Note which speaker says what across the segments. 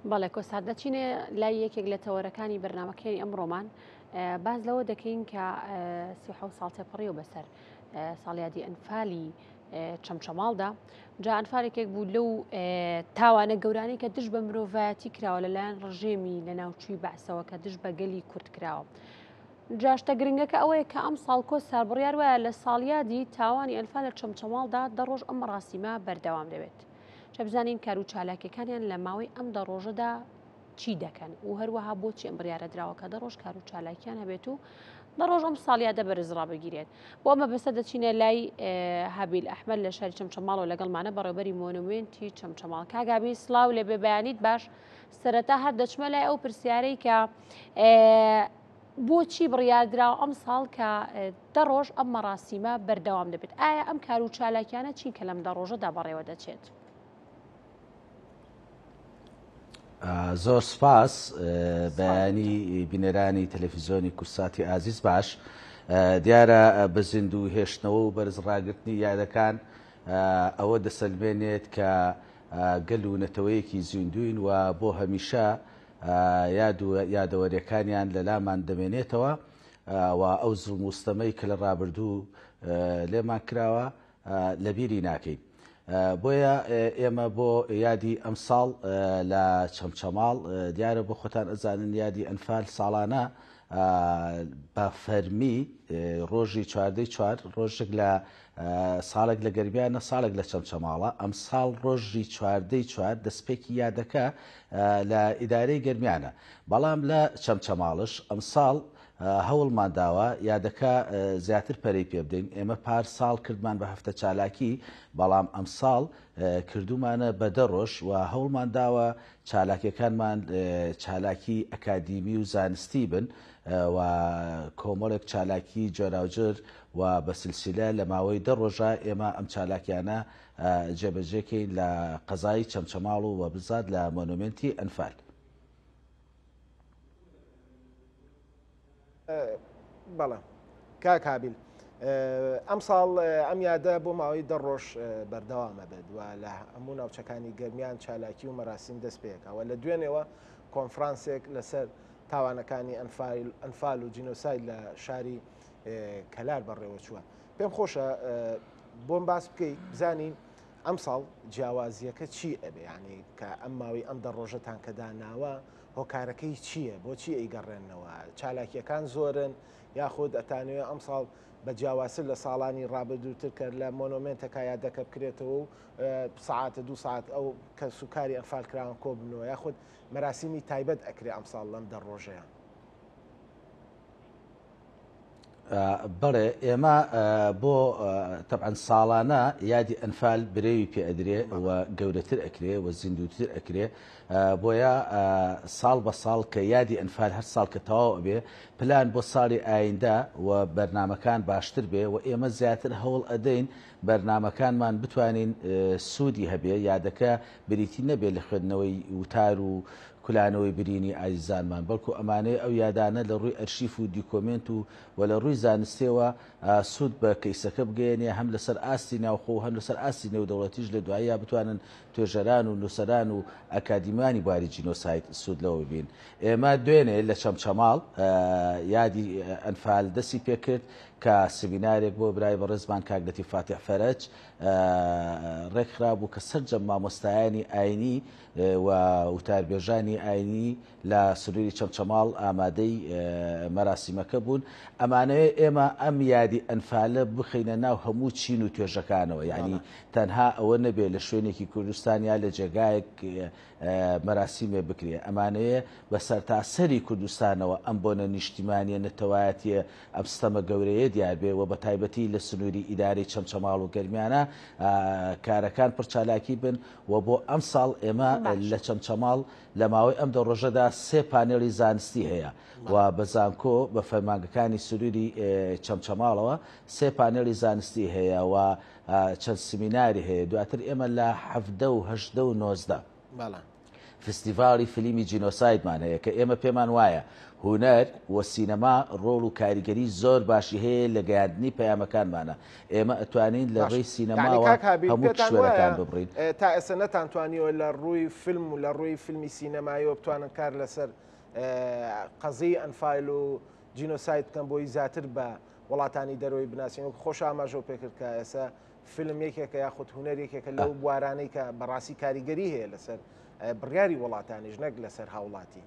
Speaker 1: بەڵێ کۆسات دەچینێ لای یەکێک لە تەوەرەکانی بەرنامەکەی ئەمڕۆمان باز لەوە دەکەین کە 37 ساڵ تێپەڕی و بەسەر ساڵیادی ئەنفالی چەمچەماڵدا جا ئەنفالێکێک بوو لەو تاوانە گەورانی کە دژ بە مرۆڤایەتی کراوە لەلایەن ڕژێمی لە ناوچووی بەعسەوە کە دژ بە گەلی کورد کراوە. جاشتە گرنگەکە ئەوەیە کە ئەم ساڵ کۆسار بڕیار وایە لە ساڵیادی تاوانی ئەنفال لە چەمچەماڵدا دەڕۆژ ئەم ڕاستیمە بەردەوام دەبێت. چە بزانین کار و چالاکیەکانیان لە ماوەی ئەم دەڕۆژەدا چی دەکەن و هەروەها بۆچی ئەم بڕیارە دراوە کە دەڕۆژ کار و چالاکیان هەبێت و دەڕۆژ ئەم ساڵیادە بەرزڕا بگیرێت. بۆ ئەمە بەسە دەچینە لای هابیل ئەحمەد لە شاری چەمچەماڵەوە لەگەڵمانە بەڕێوەبەری مۆنومنتی چەمچەماڵ. کاگابی سڵاو لێ بێبیانیت باش. سەرەتا هەر دەچمە لای ئەو پرسیارەی کە بۆچی بڕیاردراوە ئەم ساڵ کە دەڕۆژ ئەم مەراسیمە بەردەوام دەبێت. ئایا ئەم کار و چالاکیانە چین کە لەم دەڕۆژەدا بەڕێوە دەچێت؟
Speaker 2: زۆر سپاس بەیانی بینەرانی تەلەڤیزیۆنی کورساتی ئازیز باش. دیارە بە زیند و هێشتنەوە و بەرزڕاگرتنی یادەکان ئەوە دەسەلمێنێت کە گەل و نەتەوەیەکی زیندوین و بۆ هەمیشە یادەوەریەکانیان لە لامان دەمێنێتەوە و ئەو زوڵم و ستەمەی کە لە ڕابردوو لێمان کراوە لەبیری ناکەین. بۆیە ئێمە بۆ یادی ئەم ساڵ لە چەمچەماڵ دیارە بۆ خۆتان ئەزانن یادی ئەنفال ساڵانە بە فەرمی ڕۆژی 4 ڕۆژێک لە ساڵێک لە گەرمیانە ساڵێک لە چەمچەماڵە. ئەم ساڵ ڕۆژی 4 دەستپێکی یادەکە لە ئیدارەی گەرمیانە، بەڵام لە چەمچەماڵش ئەم ساڵ هەوڵمان داوە یادەکە زیاتر پەرەی پێ بدەین. ئێمە پار ساڵ کردمان بە هەفتە چالاکی، بەڵام ئەم ساڵ کردومانە بە 10 ڕۆژ و هەوڵمان داوە چالاکیەکانمان چالاکی ئەکادیمی و زانستی بن و کۆمەڵێک چالاکی جۆراوجر و بە سلسیلە لە ماوەی 10 ڕۆژە ئێمە ئەم چالاکیانە جێبەجێکەین لە قەزای چەمچەماڵ و بزاد لە مۆنومنتی ئەنفال.
Speaker 3: بەڵێ کاک هابیل، ئەم ساڵ ئەم یادە بۆ ماوەی 10 ڕۆژ بەردەوامە بێت و لە هەموو ناوچەکانی گەرمیان چالاکی و مەراسیم دەست پێکەوە. لە دوێنێەوە کۆنفرانسێک لەسەر تاوانەکانی ئەنفال و جینۆساید لە شاری کەلار بەڕێوە چووە. پێم خۆشە بۆم باس بکەیت بزانین ئەم ساڵ جیاوازیەکە چی ئەبێ، ینی کە ئەم ماوەی ئەم 10 ڕۆژەتان کە داناوە هۆکارەکەی چییە، بۆچی ئەیگەڕێنەوە، چالاکیەکان زۆرن یاخود ئەتانوێت ئەم ساڵ بە جیاواسر لە ساڵانی ڕابردووتر کرد لە مۆنۆمنتەکە یادەکە بکرێتەوە و ساعاتە 2 ساعت ئەو کە سوکاری ئەنفال کراون کۆ بنەوە، یاخود مەراسیمی تایبەت ئەکرێ ئەم ساڵ لەم 10 ڕۆژەیە.
Speaker 2: بەڵێ ئێمە بۆ تەبعەن ساڵانە یادی ئەنفال برێوی پێ ئەدرێ و گەورەتر ئەکرێ و زیندوتر ئەکرێ، بۆیە ساڵ بە ساڵ کە یادی ئەنفال هەر ساڵ کە تەواو ئەبێ پلان بۆ ساڵی ئایندا و بەرنمەکان باشتر بێ و ئێمە زیاتر هەوڵ ئەدەین بەرنمەکانمان بتوانین سوودی هەبێ، یادەکە بریتی نەبێ لە خوێندنەوەی وتار و کولانەوەی برینی ئازیزانمان، بەڵکو ئەمانەیە ئەو یادانە لە ڕووی ئەرشیف و دیکۆمنت و لە ڕووی زانستیەوە سوود بە کەیسەکە بگەێنێ، هەم لەسەر ئاستی ناوخۆ و هەم لەسەر ئاستی نێودەوڵەتیش لە دواییە بتوانن توێژەران و نووسەران و ئەکادیمانی بواری جینۆساید سوود لەوە ببین. ئێمە دوێنێ لە چەمچەماڵ یادی ئەنفال دەستی پێکرد کە سمینارێک بۆ برای بەڕێزمان کاگدەتی فاتح فەرەج ڕێکخرا بوو کە سەرجەم مامۆستایانی ئاینی و وتاربێژانی ئاینی لە سنووری چەمچەماڵ ئامادەی مەراسیمەکە بوون. ئەمانەیە ئێمە ئەم یادی ئەنفالە بخینە ناو هەموو چین و توێژەکانەوە، یعنی تەنها ئەوە نەبێ لە شوێنێکی کوردستان یا لە جێگایەک مەراسیمێ بکرێ، ئەمانەیە بە سەرتاسەری کوردستانەوە ئەم بۆنە نیشتیمانیە نەتەوایەتیە ئەم ستەمە گەورەیە دیار بێ و بە تایبەتی لە سنووری ئیدارەی چەمچەماڵ و گەرمیانە کارەکان پڕچالاکی بن و بۆ ئەم ساڵ ئێمە لە چەمچەماڵ لە ماوەی ئەم 10 ڕۆژەدا 3 پانێڵی زانستی هەیە و بە زانکۆ بە فەرمانگەکانی سنووری چەمچەماڵەوە 3 پانێڵی زانستی هەیە و چەند سمیناری هەیە. دواتر ئێمە لە 17 و 18 و 19 فستیڤاڵی فیلمی جینۆسایدمان هەیە کە ئێمە پێمان وایە هونەر و سینەما ڕۆڵ و کاریگەری زۆر باشی هەیە لە گەیاندنی پەیامەکانمانە. ئێمە ئەتوانین لە ڕێی سینەماوە هەموو شوێنەکان ببڕین.
Speaker 3: تا ئێستا نەتانتوانیەوە لە ڕووی فیلم و لە ڕووی فیلمی سینەماییەوە بتوانن کار لەسەر قەزەی ئەنفال و جینۆساید بکەن بۆی زیاتر بە وڵاتانی دەرەوەی بناسیین. وەک خۆش ئاماژە پێکرد کە ئێستا فیلم یەکێکە یاخود هونەر یەکێکە لەو بوارانەی کە بەڕاستی کاریگەری هەیە لەسەر بڕیاری وڵاتانیش نەک لەسەر هاوڵاتی.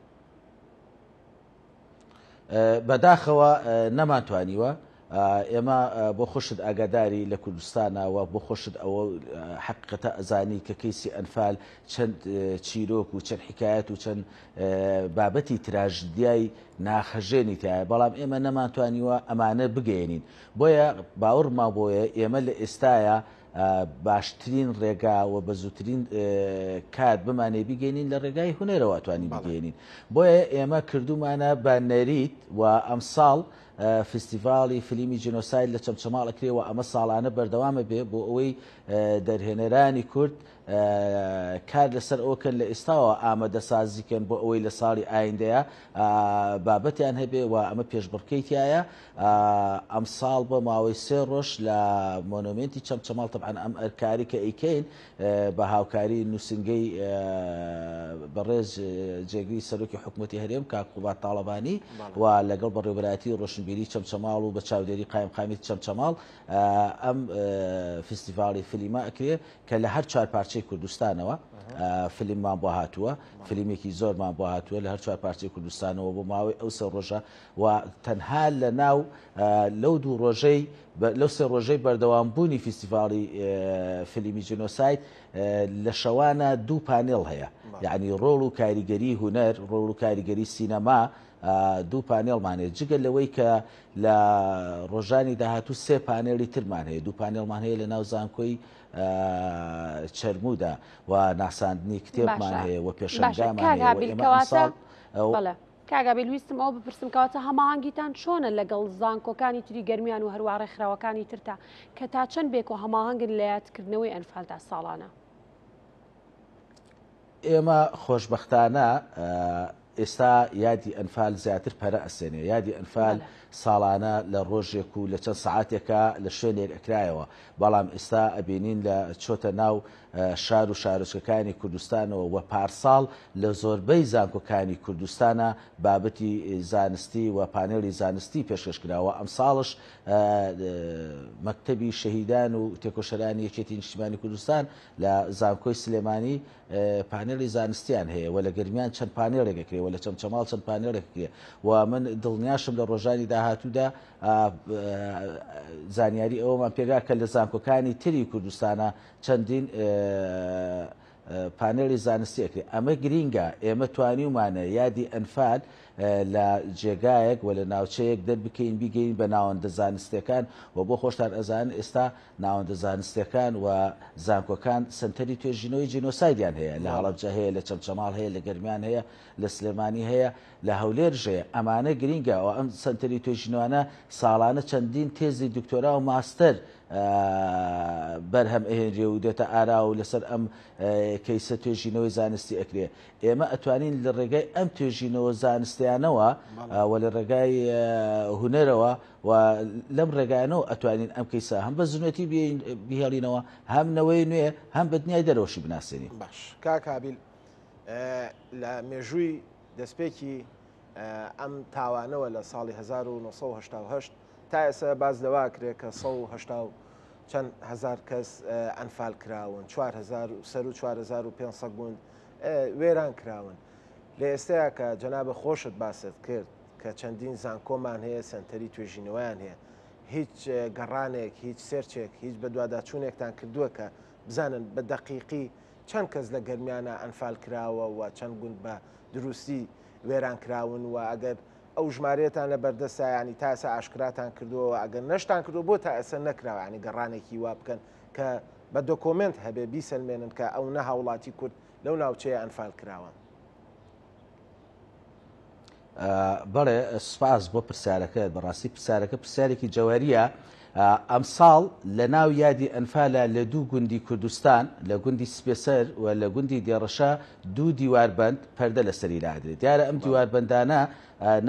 Speaker 2: بەداخەوە نەماتوانیوە ئێمە بۆ خۆشت ئاگاداری لە کوردستانەوە بۆ خۆشت ئەوە حقیقەتە ئەزانی کە کەیسی ئەنفال چەند چیرۆک و چەند حکایەت و چەند بابەتی تراژدیای ناخەژێنی تایە، بەڵام ئێمە نەماتوانیوە ئەمانە بگەێنین. بۆیە باوەڕما بۆیە ئێمە لە ئێستاە باشترین ڕێگا و بە زووترین کات بمانێ بگەێنین لە ڕێگای هونەرەوە توانی بگەێنین. بۆیە ئێمە کردومانە بە نەریت و ئەم ساڵ فستیڤاڵی فیلمی جینۆساید لە چەمچەماڵەکرێەوە ئەمە ساڵانە بەردەوامە بێ بۆ ئەوەی دەرهێنەرانی کورد کار لەسەر ئەوکەن لە ئێستاوە ئامادەسازیکەن بۆ ئەوەی لە ساڵی ئایندەیە بابەتیان هەبێ و ئەمە پێشبڕکەیتایە. ئەم ساڵ بە ماوەی 3 ڕۆژ لە مۆنومنتی چەمچەماڵ تەبعاً ئەم ئەرکاری کە ئەیکەین بە هاوکاری نووسنگەی بەڕێز جێگری سەرۆکی حکوومەتی هەرێم کاک قوبات تاڵەبانی و لەگەڵ بەڕێوەبەراتی ڕۆشنبیری چەمچەماڵ و بە چاودێری قایمقامی چەمچەماڵ ئەم فستیڤاڵی فیلمە ئەکرێ کە لە هەر چوار پارچەی کوردستانەوە فیلممان بۆ هاتووە، فیلمێکی زۆرمان بۆ هاتووە لە هەر چوار پارچەی کوردستانەوە بۆ ماوەی ئەو 3 ڕۆژە و تەنها لە ناو لەو 2 ڕۆژەی لەو 3 ڕۆژەی بەردەوامبوونی فستیڤاڵی فیلمی جینۆساید لە شەوانە 2 پانێڵ هەیە، یعنی ڕۆڵ و کاریگەری هونەر، ڕۆڵ و کاریگەری سینەما 2 پانێڵمانێت جگە لەوەی کە لە ڕۆژانی داهاتوو 3 پانێڵی ترمان هەیە، 2 پانێڵمان هەیە لە ناو زانکۆی چەرمودا و ناساندنی کتێبمان هەیە و پێشنگامان هەیە.
Speaker 1: کاگابیل ویستم ئەو بپرسم کەواتە هەماهەنگیتان چۆنە لەگەڵ زانکۆکانی تری گەرمیان و هەروە ڕێکخراوەکانی ترتا کە تا چەند بێک و هەماهەنگن لە یادکردنەوەی ئەنفالدا ساڵانە؟
Speaker 2: ئێمە خۆشبەختانە ئێستا یادی ئەنفال زیاتر پەرە ئەسێنێ. یادی ئەنفال ساڵانە لە ڕۆژێک و لە چەند سەعاتێکە لە شوێنێک ئەکرایەوە، بەڵام ئێستا ئەبینین لە چۆتە ناو شار و شارۆچکەکانی کوردستانەوە و پارساڵ لە زۆربەی زانکۆکانی کوردستانە بابەتی زانستی و پانێڵی زانستی پێشکەشکراوە. ئەم ساڵش مەکتەبی شەهیدان و تێکۆشەرانی یەکێتی نیشتیمانی کوردستان لە زانکۆی سلێمانی پانێڵی زانستیان هەیە و لە گەرمیان چەند پانێڵێکەکرێ و لە چەمچەماڵ چەند پانێڵێککرێ و من دڵنیاشم لە ڕۆژانی داهاتوودا زانیاری ئەومان پێگا کە لە زانکۆکانی تری کوردستانە چەندین پانێڵی زانستی ئەکرێ. ئەمە گرینگە، ئێمە توانیومانە یادی ئەنفال لە جێگایەک و لە ناوچەیەک دەربکەین بیگەین بە ناوەندە زانستیەکان و بۆ خۆشتان ئەزان ئێستا ناوەندە زانستیەکان و زانکۆکان سنتەری توێژینەوەی جینۆسایدیان هەیە، لە هەڵەبجە هەیە، لە چەمچەماڵ هەیە، لە گەرمیان هەیە، لە سلێمانی هەیە، لە هەولێرژەیە. ئەمانە گرینگە و ئەم سنتەری توێژینەوەانە ساڵانە چەندین تێزی دکتۆرا و ماستەر بەرهەم ئەهێنرێ و دێتە ئارا و لەسەر ئەم کەیسە توێژینەوەی زانستی ئەکرێ. ئێمە ئەتوانین لە ڕێگای ئەم توێژینەوە زانستیانەوە و لە ڕێگای هونەرەوە و لەم ڕێگایانەوە ئەتوانین ئەم کەیسە هەم بە زنەتی بهێڵینەوە، هەم نەوەی نوێ، هەم بە دنیای دەرەوەشی بناسیێنین.
Speaker 3: باش کاکابیل لە مێژووی دەستپێکی ئەم تاوانەوە لە ساڵی 1970 تا ئێستا باز لەوا کرێت کە 180 چەند هزار کەس ئەنفال کراون، 4500 بوون وێران کراون. لە ئێستایا کە جەنابە خۆشت باست کرد کە چەندین زانکۆمان هەیە، سنتەری توێژینەوەیان هەیە، هیچ گەڕانێک، هیچ سێرچێک، هیچ بەدواداچوونێکتان کردووە کە بزانن بە دەقیقی چەند کەس لە گەرمیانە ئەنفال کراوە و چەند گوند بە دروستی وێران کراون و ئەگەر ئەو ژمارەتان لە بەردەستە ینی تا ئێستا ئاشکراتان کردووە، ئەگەر نەشتان کردو بۆ تا ئێستا نەکراوە، ینی گەڕانێکی وا بکەن کە بە دۆکۆمنت هەبێ بیسەلمێنن کە ئەو نە هاوڵاتی کورد لەو ناوچەیە ئەنفال کراوە.
Speaker 2: بەڵێ سپاس بۆ پرسیارەکەت. بەڕاستی پرسیارەکە پرسیارێکی جەوهریە ئەم ساڵ لە ناو یادی ئەنفالە لە دوو گوندی کوردستان لە گوندی سپێسەر و لە گوندی دێڕەشە دوو دیواربند پەردە لەسەری لادرێت. دیارە ئەم دیواربندانە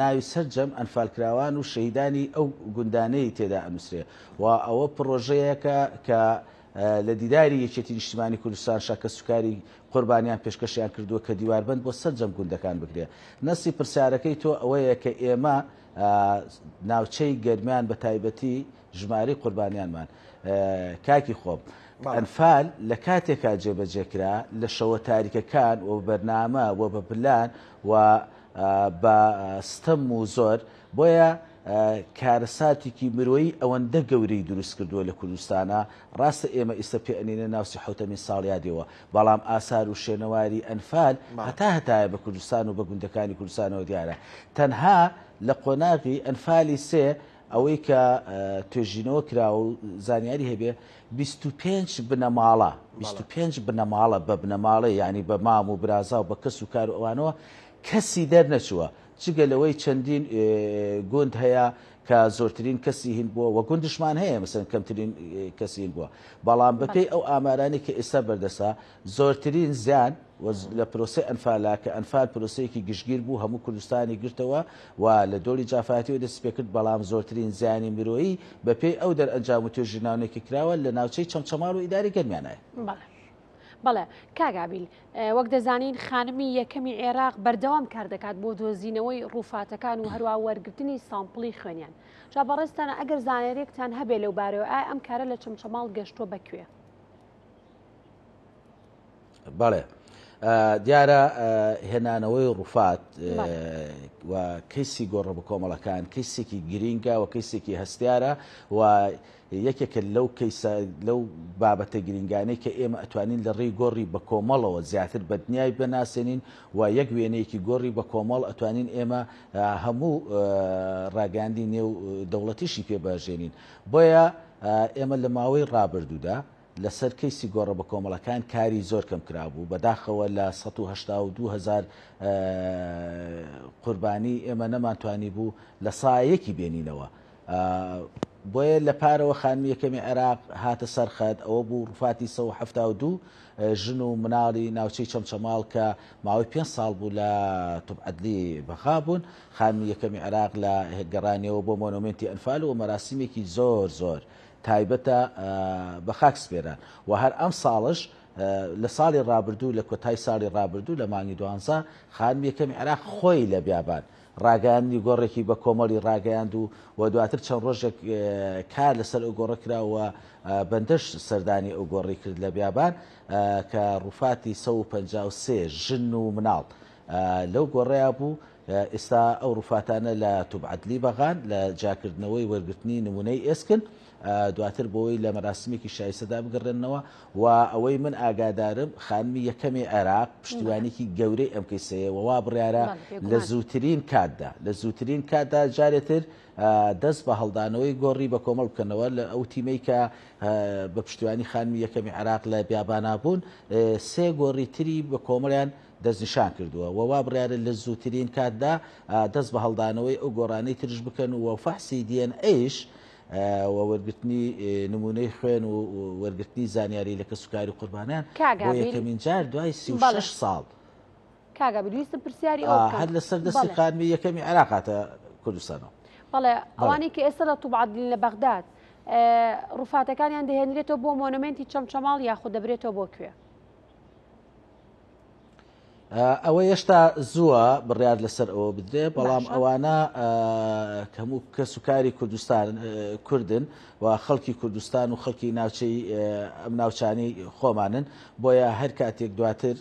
Speaker 2: ناوی سەرجەم ئەنفالکراوان و شەهیدانی ئەو گوندانەی تێدا ئەنووسرێ و ئەوە پرۆژەیەکە کە لە دیداری یەکێتی نیشتیمانی کوردستان شاکە سوکاری قوربانیان پێشکەشیان کردووە کە دیواربند بۆ سەرجەم گوندەکان بکرێت. نەسی پرسیارەکەی تۆ ئەوەیە کە ئێمە ناوچەی گەرمیان بە تایبەتی ژمارەی قوربانیانمان کاکی خۆم ئەنفال لە کاتێکا جێبەجێکرا لە شەوە تاریکەکان و بەرنامە و بە پلان و بە ستەم و زۆر بۆیە کارەساتێکی مرۆیی ئەوەندە گەورەی دروست کردووە لە کوردستانە. ڕاستە ئێمە ئێستا پێئەنێنە ناو سیحوتەمین ساڵیادەوە بەڵام ئاسار و شوێنەواری ئەنفال هەتایە بە کوردستان و بە گوندەکانی کوردستانەوە دیارە. تەنها لە قۆناغی ئەنفالی سێ ئەوەی کە توێژینەوە کراوە و زانیاری هەبێ 25 بنەماڵە 25 بنەماڵە بە بنەماڵە یعنی بە مام و برازا و بە کەس و کار و ئەوانەوە کەسی دەرنەچووە جگەلەوەی چەندین گوند هەیە کە زۆرترین کەسی هین بووە و گوندشمان هەیە مەسەن کەمترین کەسی هین بووە بەڵام بەپێی ئەو ئامارانی کە ئێستا بەردەسا زۆرترین زیان لە پرۆسی ئەنفالا کە ئەنفال پرۆسەیەکی گشتگیر بوو هەموو کوردستانی گرتەوە و لە دۆڵی جافاتیەوە دەست پێ کرد بەڵام زۆرترین زیانی مرۆیی بەپێی ئەو دەرئەنجام و توێژیناونێکی کراوە لە ناوچەی چەمچەماڵ و ئیداری گەرمیانایە.
Speaker 1: بەڵێ کاگابیل وەک دەزانین خانمی یەکەمی عێراق بەردەوام کار دەکات بۆ دۆزینەوەی ڕووفاتەکان و هەروە وەرگرتنی سامپڵی خوێنیان. جا بەڕێستانە ئەگەر زانێرێکتان هەبێ لەو بارەوە ئایا ئەم کارە لە چەمچەماڵ گەشتۆ بەکوێ؟
Speaker 2: بەڵێ دیارە هێنانەوەی ڕووفات و کەیسی گۆڕە بە کۆمەڵەکان کەیسێکی گرینگە و کەیسێکی هەستیارە و یەکێکە لەو بابەتە گرنگانەی کە ئێمە ئەتوانین لە ڕێی گۆڕی بە کۆمەڵەوە زیاتر بەدنیای بناسێنین و یەک وێنەیەکی گۆڕی بە کۆمەڵ ئەتوانین ئێمە هەموو ڕاگەاندی نێو دەوڵەتیشی پێبەژێنین. بۆیە ئێمە لە ماوەی ڕابردوودا لەسەر کەیسی گۆڕە بە کۆمەڵەکان کاری زۆر کەم کرابوو بەداخەوە لە 182,000 قوربانی ئێمە نەمانتوانی بوو لە سایەکی بێنینەوە. بۆیە لە پارەوە خانمی یەکەمی عێراق هاتە سەرخەت ئەوە بوو ڕووفاتی 172 ژن و مناڵی ناوچەی چەمچەماڵ کە ماوەی 5 ساڵ بوو لە توبعەدلی بەخابوون. خانمی یەکەمی عێراق لە گەڕانیەوە بۆ مۆنومنتی ئەنفال و مەراسیمێکی زۆر تایبەتە بە خاک سپێران و هەر ئەم ساڵش لە ساڵی ڕابردوو لە کۆتای ساڵی ڕابردوو لە مانگی 12 خانمی یەکەمی عێراق خۆی لە بیابان ڕاگەاندنی گۆڕێکی بە کۆمەڵی ڕاگەیاند و دواتر چەند ڕۆژێک کار لەسەر ئەو گۆڕە کراوە بەندەش سەردانی ئەو گۆڕی کرد لە بیابان کە ڕووفاتی 153 ژن و مناڵ لەو گۆڕەیە بوو. ئێستا ئەو ڕووفاتانە لە توبعەدلی بەغان لە جاکردنەوەی وەرگرتنی نمونەی ئێسکن دواتر بۆی لە مەراسمێکی شایستەدا بگەڕێنەوە و ئەوەی من ئاگادارم خانمی یەکەمی عێراق پشتیوانێکی گەورەی ئەم کەیسەیە ووا بڕیارە لە زووترین کاتدا جارێتر دەست بە هەڵدانەوەی گۆڕی بە کۆمەڵ بکەنەوە لە ئەو تیمەی کە بە پشتیوانی خانمی یەکەمی عێراق لە بیابانا بوون سێ گۆڕی تری بە کۆمەڵیان دەستنیشان کردووە ووا بڕیارە لە زووترین کاتدا دەست بە هەڵدانەوەی ئەو گۆڕانەی ترش بکەن و فەحسی DNA و وەرگرتنی نمونەی خوێن و وەرگرتنی زانیاری لە کەسوکاری قوربانیان بۆ یەکەمین جار دوای 36 ساڵ.
Speaker 1: کاگابیل پرسیاری
Speaker 2: هەر لەسەر دەستی خانمی یەکەمی عێراق هاتە کوردستانەوە.
Speaker 1: بەڵێ ئەوانی کە ئێستا لە توبعەدلی لە بەغداد ڕووفاتەکانیان دەهێنرێتەوە بۆ مۆنومنتی چەمچەماڵ یاخود دەبرێتەوە بۆ کوێ؟
Speaker 2: ئەوە هێشتا زووە بڕیار لەسەر ئەوە بدرێ بەڵام ئەوانە هەموو کەسوکاری کوردستان کوردن و خەڵکی کوردستان و خەڵکی ناوچەی ئەم ناوچانەی خۆمانن بۆیە هەر کاتێک دواتر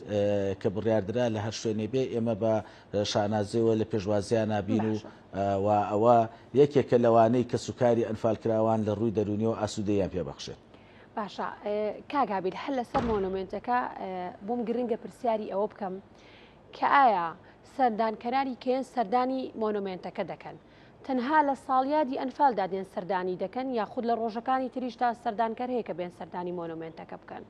Speaker 2: کە بڕیاردرا لە هەر شوێنێ بێ ئێمە بە شانازیەوە لە پێشوازیان نابین و ئەوە یەکێکە لەوانەی کەسوکاری ئەنفالکراوان لە ڕووی دەرونیەوە ئاسوودەیان پێبەخشێت.
Speaker 1: باشە کاگابیل هەر لەسەر مۆنومنتەکە بۆم گرنگە پرسیاری ئەوە بکەم کە ئایا سەردانکەرانی کێن سەردانی مۆنومنتەکە دەکەن تەنها لە ساڵیادی ئەنفالدا دێن سەردانی دەکەن یاخود لە ڕۆژەکانی تریشدا سەردانکەر هەیە کە بێن سەردانی مۆنومنتەکە بکەن؟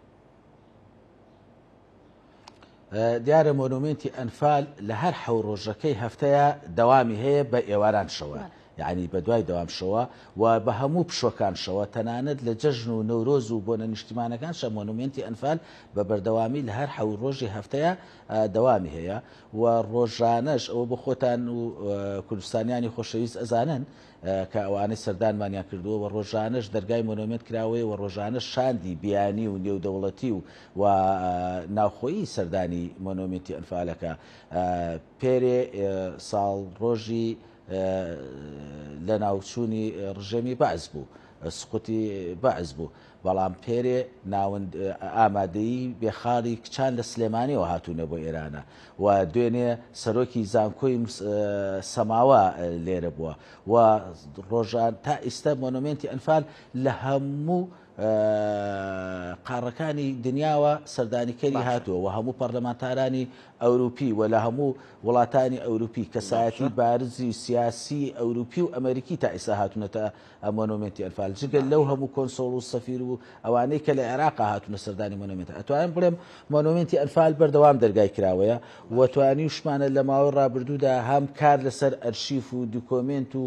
Speaker 2: دیارە مۆنومنتی ئەنفال لە هەر حەو ڕۆژەکەی هەفتەیە دەوامی هەیە بە ئێواران شەوە یعنی بە دوای دەوامشەوە و بە هەموو پشۆکانشەوە تەنانەت لە جەژن و نەورۆز و بۆنە نیشتیمانەکان شە مۆنومنتی ئەنفال بە بەردەوامی لە هەر حەوت ڕۆژی هەفتەیە دەوامی هەیە و ڕۆژانەش ئەوە بە خۆتان و کوردستانیانی خۆشەویست ئەزانن کە ئەوانەی سەردانمانیان کردووە و ڕۆژانەش دەرگای مۆنومنت کراوەیە و ڕۆژانە شاندی بیانی و نێودەوڵەتی و ناوخۆیی سەردانی مۆنومنتی ئەنفالەکە پێرێ ساڵ ڕۆژی لە ناوچوونی ڕژێمی بەعز بوو سقوتی بەعز بوو بەڵام پێرێ ناوەند ئامادەیی بێخاڵی کچان لە سلێمانیەوە هاتوونە بۆ ئێرانە و دوێنێ سەرۆکی زانکۆی سەماوە لێرە بووە و ڕۆژان تا ئێستا مۆنومنتی ئەنفال لە هەموو قاڕەکانی دنیاوە سەردانیکەری هاتووە و هەموو پەرلەمانتارانی ئەوروپی و لە هەموو وڵاتانی ئەوروپی کەسایەتی بارزی سیاسی ئەوروپی و ئەمریکی تا ئێستا هاتوونەتە مۆنومنتی ئەنفال جگەل لەو هەموو کۆنسۆڵ و سەفیر و ئەوانەی کە لە عێراقا هاتوونە سەردانی مۆنومنت ئەتوانم بڵێم مۆنومنتی ئەنفال بەردەوام دەرگای کراوەیە و توانی وشمانە لە ماوەی ڕابردوودا هەم کار لەسەر ئەرشیف و دوکۆمنت و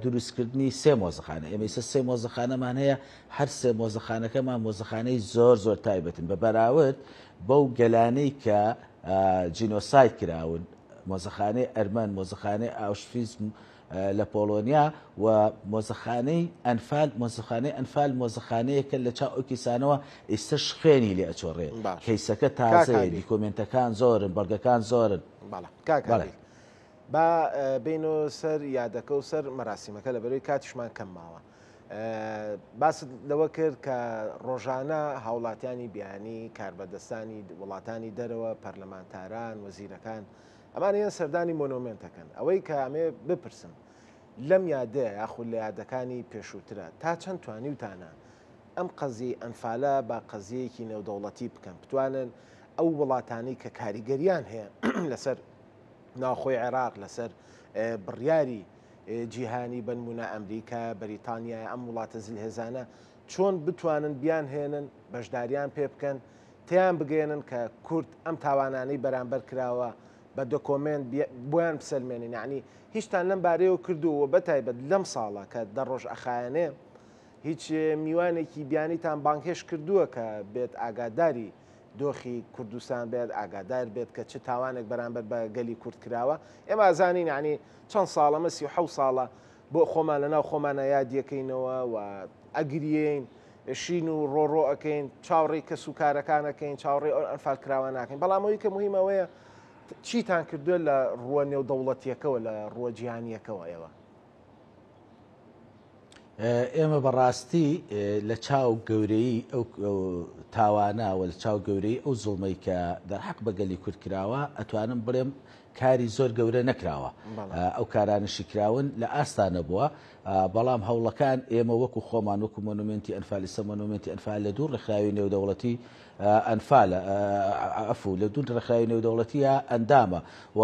Speaker 2: دروستکردنی سێ مۆزەخانە ئێمە ئێستا سێ مۆزەخانەمان هەیە هەر سێ مۆزەخانەکەمان مۆزەخانەی زۆر تایبەتن بە بەراورد بەو گەلانەی کە جینۆساید کراون مۆزەخانەی ئەرمەن مۆزەخانەی ئاوشڤیتز لە پۆلۆنیا و مۆزەخانەی ئەنفال مۆزەخانەیەکە لە چاو ئەو کیسانەوە ئێستش خوێنی لێ ئەچۆڕێ کەیسەکە تازەیە دیکۆمنتەکان زۆرن بەڵگەکان زۆرن
Speaker 3: با بینۆ سەر یادەکە و سەر مەراسیمەکە لە بەرەوەی کاتیشمان کەم ماوە باست لەوە کرد کە ڕۆژانە هاوڵاتیانی بیانی کاربەدەستانی وڵاتانی دەرەوە پەرلەمانتاران وەزیرەکان ئەمانیان سەردانی مۆنومنتەکەن ئەوەی کە ئەمێ بپرسن لەم یادەیە یاخود لە یادەکانی پێشووترە تا چەند توانیوتانە ئەم قەزی ئەنفالە با قەزیەکی نێودەوڵەتی بکەن بتوانن ئەو وڵاتانی کە کاریگەریان هەیە لەسەر ناوخۆی عێراق لەسەر بڕیاری جیهانی بنمونە ئەمریکا بەریتانیا ئەم وڵاتە زلهێزانە چۆن بتوانن بیان هێنن بەشداریان پێ بکەن تیان بگەێنن کە کورد ئەم تاوانانەی بەرامبەر کراوە بە دۆکۆمنت بۆیان بسەلمێنن یعنی هیچتان لەم بارەیەوە کردووە بەتایبەت لەم ساڵە کە دەڕۆژ ئەخایەنێ هیچ میوانێکی بیانیتان بانکێش کردووە کە بێت ئاگاداری دۆخی کوردستان بێت ئاگادار بێت کە چه تاوانێک بەرامبەر بە گەلی کورد کراوە ئێمە ئازانین ینی چەند ساڵە مەسی و 7 ساڵە بۆ خۆمان لەناو خۆمانە یادیەکەینەوە و ئەگرین شین و ڕۆڕۆ ئەەکەین چاوەڕێی کە سوکارەکانەکەین چاوەڕێ ئەنفال کراوە ناکەین بەڵام ئەوەی کە مهمەوەیە چیتان کردووە لە ڕووە نێودەوڵەتیەکەوە لە ڕووە جیهانیەکەوە ئێوە
Speaker 2: ئێمە بەڕاستی لە چاو گەورەی ئەو تاواناوە لە چاو گەورەی ئەو زوڵمەی کە دەرحەق بە گەلی کورد کراوە ئەتوانم بڵێم کاری زۆر گەورە نەکراوە ئەو کارانشی کراون لە ئاستانە بووە بەڵام هەوڵەکان ئێمە وەکو خۆمان وەکو مۆنومنتی ئەنفال ئێستا مۆنومنتی ئەنفال لە دوو ڕێکخراوی نێودەوڵەتی ئەنفالە ئەفو لە دوو ڕێکخراوی نێودەوڵەتیە ئەندامە و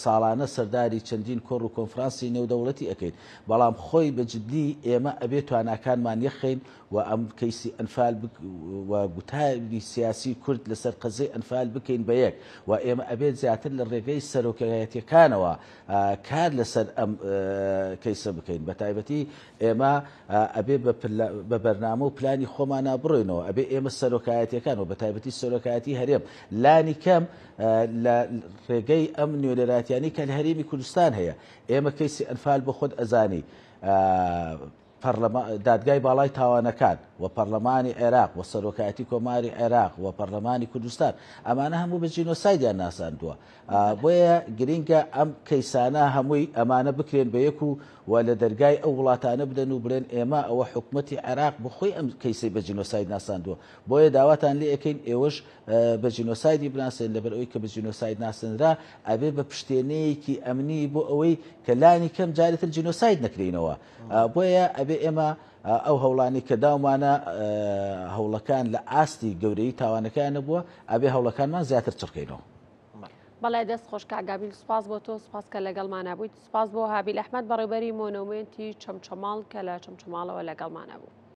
Speaker 2: ساڵانە سەرداری چەندین کۆڕ و کۆنفرانسی نێودەوڵەتی ئەەکەین بەڵام خۆی بەجددی ئێمە ئەبێت تواناکانمان یەخین و ئەم کەیسی ئەنفال و گوتاری سیاسی کورد لەسەر قەزەی ئەنفال بکەین بە یەک و ئێمە ئەبێت زیاتر لە ڕێگەی سەرۆکایەتیەکانەوە کار لەسەر ئەم کەیسە بکەین بە تایبەتی ئێمە ئەبێ بە بەرنامە و پلانی خۆمانە بڕۆینەوە ئەبێ ئێمە سەرۆکایەتیەکان و بە تایبەتی سەرۆکایەتی هەرێم لانی کەم لە ڕێگەی ئەم نوێنەراتیانی کە لە هەرێمی کوردستان هەیە ئێمە کەیسی ئەنفال بۆ خۆت ئەزانی دادگای باڵای تاوانەکان و پەرلەمانی عێراق و سەرۆکایەتی کۆماری عێراق و پەرلەمانی کوردستان ئەمانە هەموو بە جینۆسایدیان ناساندووە بۆیە گرینگە ئەم کەیسانە هەمووی ئەمانە بکرێن بە یەک و لە دەرگای ئەو وڵاتانە بدەن و بڵێن ئێمە ئەوە حکومەتی عێراق بخۆی ئەم کەیسەی بە جینۆساید ناساندووە بۆیە داواتان لێ ئەەکەین ئێوەش بە جینۆسایدی بناسن لەبەر ئەوەی کە بە جینۆساید ناسنرا ئەبێ بە پشتێنەیەکی ئەمنی بۆ ئەوەی کە لانی کەم جارێتر جینۆساید نەکرینەوە بۆیە ئەبێ ئێمە ئەو هەوڵانی کە داومانە هەوڵەکان لە ئاستی گەورەی تاوانەکان نەبووە ئەبێ هەوڵەکانمان زیاتر چڕکەینەوە
Speaker 1: بەڵێ دەست خۆش کاگابیل سپاس بۆ تۆ سپاس کە لەگەڵمانە بوویت سپاس بۆ هابیل ئەحمەد بەڕێوەبەری مۆنومنتی چەمچەماڵ کە لە چەمچەماڵەوە لەگەڵمانە بوو